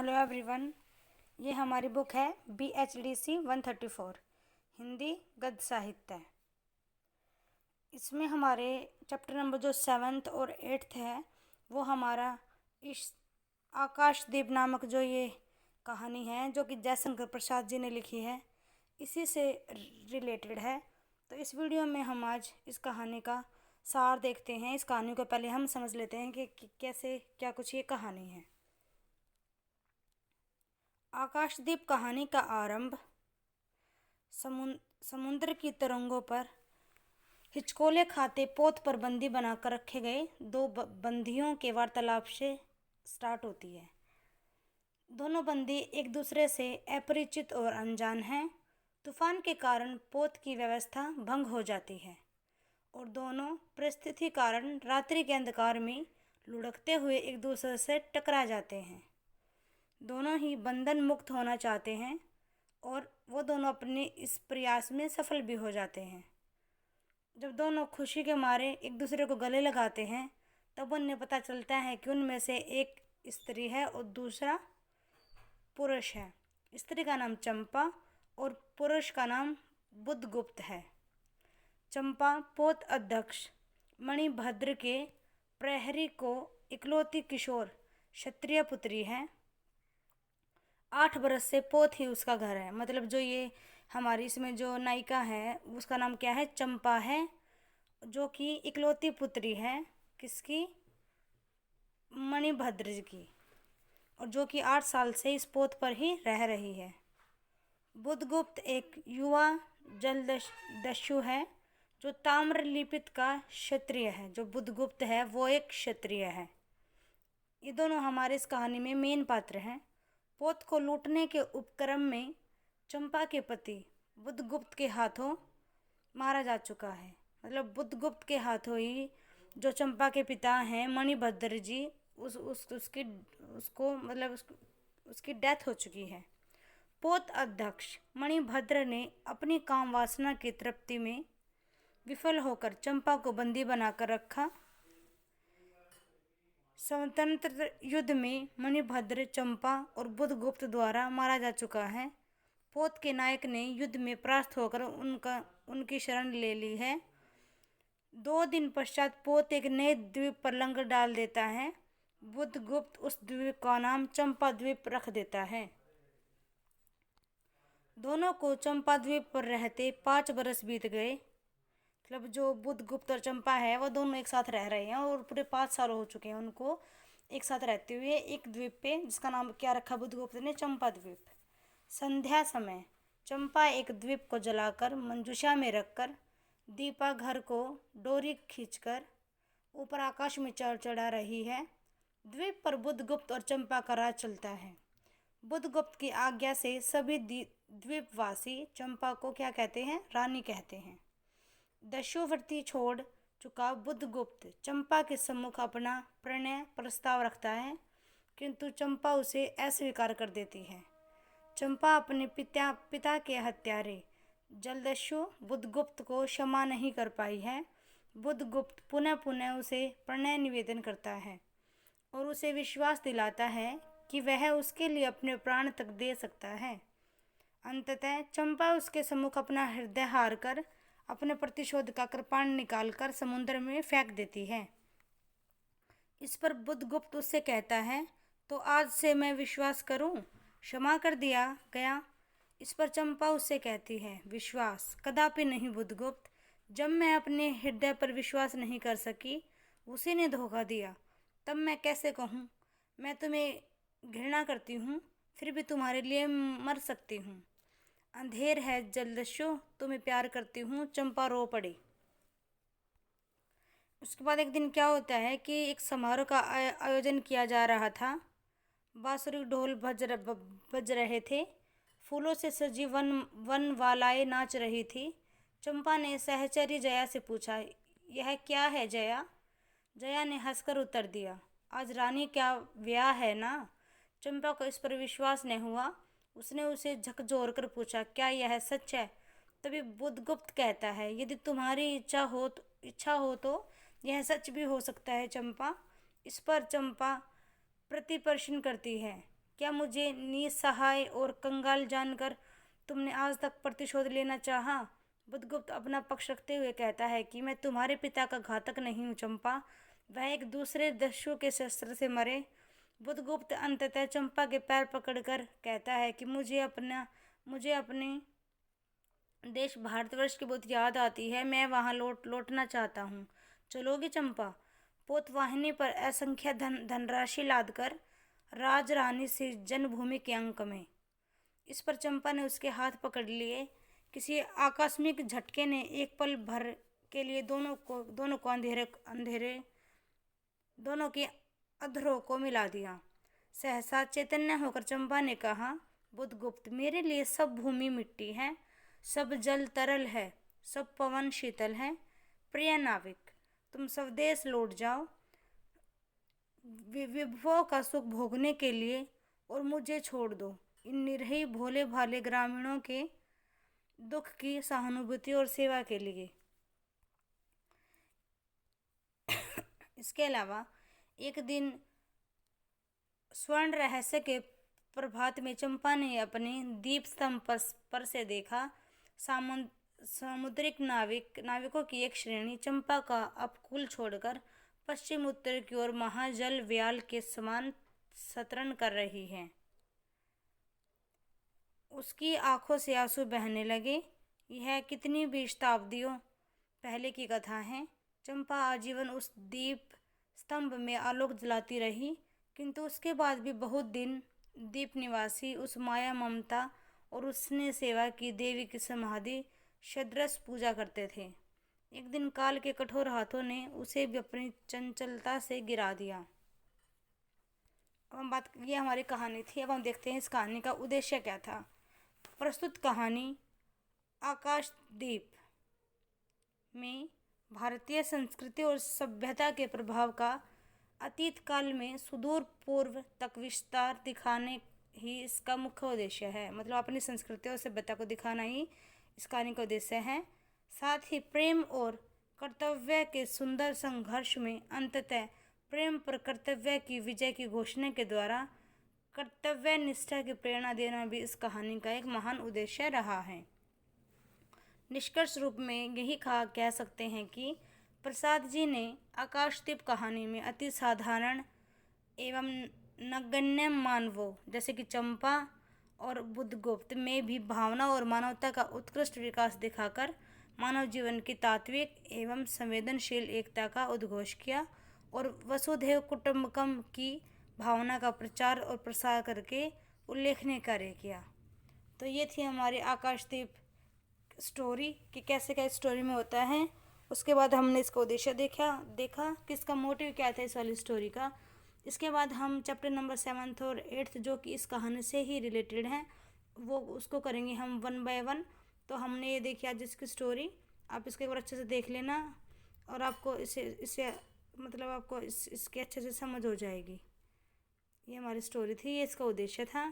Hello everyone. ये हमारी book है BHDC 134 हिंदी गद्य साहित्य। इसमें हमारे चैप्टर नंबर जो 7th और 8th है वो हमारा इस आकाशदीप नामक जो ये कहानी है जो कि जयशंकर प्रसाद जी ने लिखी है, इसी से रिलेटेड है। तो इस वीडियो में हम आज इस कहानी का सार देखते हैं। इस कहानी को पहले हम समझ लेते हैं कि कैसे क्या कुछ ये कहानी है। आकाशदीप कहानी का आरंभ समुद्र की तरंगों पर हिचकोले खाते पोत पर बंदी बनाकर रखे गए दो बंदियों के वार्तालाप से स्टार्ट होती है। दोनों बंदी एक दूसरे से अपरिचित और अनजान हैं। तूफान के कारण पोत की व्यवस्था भंग हो जाती है और दोनों परिस्थिति कारण रात्रि के अंधकार में लुढ़कते हुए एक दूसरे से टकरा जाते हैं। दोनों ही बंधन मुक्त होना चाहते हैं और वो दोनों अपने इस प्रयास में सफल भी हो जाते हैं। जब दोनों खुशी के मारे एक दूसरे को गले लगाते हैं तब उन्हें पता चलता है कि उनमें से एक स्त्री है और दूसरा पुरुष है। स्त्री का नाम चंपा और पुरुष का नाम बुधगुप्त है। चंपा पोत अध्यक्ष मणिभद्र के प्रहरी को इकलौती किशोर क्षत्रिय पुत्री है। 8 बरस से पोत ही उसका घर है। मतलब जो ये हमारी इसमें जो नायिका है उसका नाम क्या है, चंपा है, जो कि इकलौती पुत्री है किसकी, मणिभद्र जी की, और जो कि 8 साल से इस पोत पर ही रह रही है। बुधगुप्त एक युवा जलदस्यु है जो ताम्रलिपित का क्षत्रिय है। जो बुधगुप्त है वो एक क्षत्रिय है। ये दोनों हमारे इस कहानी में मेन पात्र हैं। पोत को लूटने के उपक्रम में चंपा के पति बुधगुप्त के हाथों मारा जा चुका है। मतलब बुधगुप्त के हाथों ही जो चंपा के पिता हैं मणिभद्र जी उसकी डेथ हो चुकी है। पोत अध्यक्ष मणिभद्र ने अपनी काम वासना की तृप्ति में विफल होकर चंपा को बंदी बनाकर रखा। स्वतंत्र युद्ध में मणिभद्र चंपा और बुधगुप्त द्वारा मारा जा चुका है। पोत के नायक ने युद्ध में परास्त होकर उनकी शरण ले ली है। 2 दिन पश्चात पोत एक नए द्वीप पर लंगर डाल देता है। बुधगुप्त उस द्वीप का नाम चंपा द्वीप रख देता है। दोनों को चंपा द्वीप पर रहते 5 बरस बीत गए। मतलब जो बुधगुप्त और चंपा है वो दोनों एक साथ रह रहे हैं और पूरे 5 साल हो चुके हैं उनको एक साथ रहते हुए एक द्वीप पे, जिसका नाम क्या रखा बुधगुप्त ने, चंपा द्वीप। संध्या समय चंपा एक द्वीप को जलाकर मंजूषा में रखकर दीपा घर को डोरी खींचकर ऊपर आकाश में चढ़ा रही है। द्वीप पर बुधगुप्त और चंपा का राज चलता है। बुधगुप्त की आज्ञा से सभी द्वीपवासी चंपा को क्या कहते हैं, रानी कहते हैं। दस्युवृत्ति छोड़ चुका बुधगुप्त चंपा के सम्मुख अपना प्रणय प्रस्ताव रखता है, किंतु चंपा उसे अस्वीकार कर देती है। चंपा अपने पिता के हत्यारे जलदस्यु बुधगुप्त को क्षमा नहीं कर पाई है। बुधगुप्त पुनः पुनः उसे प्रणय निवेदन करता है और उसे विश्वास दिलाता है कि वह उसके लिए अपने प्राण तक दे सकता है। अंततः चंपा उसके सम्मुख अपना हृदय हार कर अपने प्रतिशोध का कृपाण निकालकर समुद्र में फेंक देती है। इस पर बुधगुप्त उससे कहता है, तो आज से मैं विश्वास करूं, क्षमा कर दिया गया। इस पर चंपा उससे कहती है, विश्वास कदापि नहीं बुधगुप्त। जब मैं अपने हृदय पर विश्वास नहीं कर सकी, उसी ने धोखा दिया, तब मैं कैसे कहूँ मैं तुम्हें घृणा करती हूँ, फिर भी तुम्हारे लिए मर सकती हूँ। अंधेर है जलदस्यु, तुम्हें प्यार करती हूँ। चंपा रो पड़ी। उसके बाद एक दिन क्या होता है कि एक समारोह का आयोजन किया जा रहा था। बांसुरी ढोल बज रहे थे। फूलों से सजी वनवालाएं नाच रही थी। चंपा ने सहचरी जया से पूछा, यह क्या है जया? जया ने हंसकर उत्तर दिया, आज रानी का ब्याह है ना। चंपा को इस पर विश्वास नहीं हुआ। उसने उसे झकझोर कर पूछा, क्या यह सच है? तभी बुधगुप्त कहता है, यदि तुम्हारी इच्छा हो तो यह सच भी हो सकता है चंपा। इस पर चंपा प्रतिप्रश्न करती है, क्या मुझे निसहाय और कंगाल जानकर तुमने आज तक प्रतिशोध लेना चाहा? बुद्धगुप्त अपना पक्ष रखते हुए कहता है कि मैं तुम्हारे पिता का घातक नहीं हूँ चंपा, वह एक दूसरे दस्यु के शस्त्र से मरे। बुद्धगुप्त अंततः चंपा के पैर पकड़कर कहता है कि मुझे अपने देश भारतवर्ष की बहुत याद आती है, मैं वहाँ लौटना चाहता हूँ। चलोगी चंपा? पोतवाहिनी पर असंख्य धनराशि लादकर राजरानी से जन्मभूमि के अंक में। इस पर चंपा ने उसके हाथ पकड़ लिए। किसी आकस्मिक झटके ने एक पल भर के लिए दोनों की अधरों को मिला दिया। सहसा चैतन्य होकर चंपा ने कहा, बुद्धगुप्त, मेरे लिए सब भूमि मिट्टी है, सब जल तरल है, सब पवन शीतल है। प्रिय नाविक, तुम स्वदेश लौट जाओ विभवों का सुख भोगने के लिए और मुझे छोड़ दो इन निरीह भोले भाले ग्रामीणों के दुख की सहानुभूति और सेवा के लिए। इसके अलावा एक दिन स्वर्ण रहस्य के प्रभात में चंपा ने अपने दीप स्तंभ पर से देखा सामुद्रिक नाविकों की एक श्रेणी चंपा का अपकूल छोड़कर पश्चिम उत्तर की ओर महाजल व्याल के समान सतरण कर रही है। उसकी आंखों से आंसू बहने लगे। यह कितनी भी शताब्दियों पहले की कथा है। चंपा आजीवन उस दीप स्तंभ में आलोक जलाती रही, किंतु उसके बाद भी बहुत दिन दीप निवासी उस माया ममता और उसने सेवा की देवी की समाधि सदृश पूजा करते थे। एक दिन काल के कठोर हाथों ने उसे भी अपनी चंचलता से गिरा दिया। अब ये हमारी कहानी थी। अब हम देखते हैं इस कहानी का उद्देश्य क्या था। प्रस्तुत कहानी आकाशदीप में भारतीय संस्कृति और सभ्यता के प्रभाव का अतीत काल में सुदूर पूर्व तक विस्तार दिखाने ही इसका मुख्य उद्देश्य है। मतलब अपनी संस्कृति और सभ्यता को दिखाना ही इस कहानी का उद्देश्य है। साथ ही प्रेम और कर्तव्य के सुंदर संघर्ष में अंततः प्रेम पर कर्तव्य की विजय की घोषणा के द्वारा कर्तव्य निष्ठा की प्रेरणा देना भी इस कहानी का एक महान उद्देश्य रहा है। निष्कर्ष रूप में यही कह सकते हैं कि प्रसाद जी ने आकाशदीप कहानी में अति साधारण एवं नगण्य मानवों जैसे कि चंपा और बुद्धगुप्त में भी भावना और मानवता का उत्कृष्ट विकास दिखाकर मानव जीवन की तात्विक एवं संवेदनशील एकता का उद्घोष किया और वसुधैव कुटुंबकम की भावना का प्रचार और प्रसार करके उल्लेखनीय कार्य किया। तो ये थी हमारी आकाशदीप स्टोरी कि कैसे क्या स्टोरी में होता है। उसके बाद हमने इसका उद्देश्य देखा कि इसका मोटिव क्या था इस वाली स्टोरी का। इसके बाद हम चैप्टर नंबर 7 और 8 जो कि इस कहानी से ही रिलेटेड हैं वो उसको करेंगे हम 1 बाय 1। तो हमने ये देखी आज इसकी स्टोरी, आप इसको एक बार अच्छे से देख लेना और आपको इससे मतलब आपको इसके अच्छे से समझ हो जाएगी। ये हमारी स्टोरी थी, ये इसका उद्देश्य था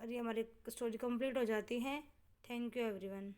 और ये हमारी स्टोरी कंप्लीट हो जाती है। Thank you everyone.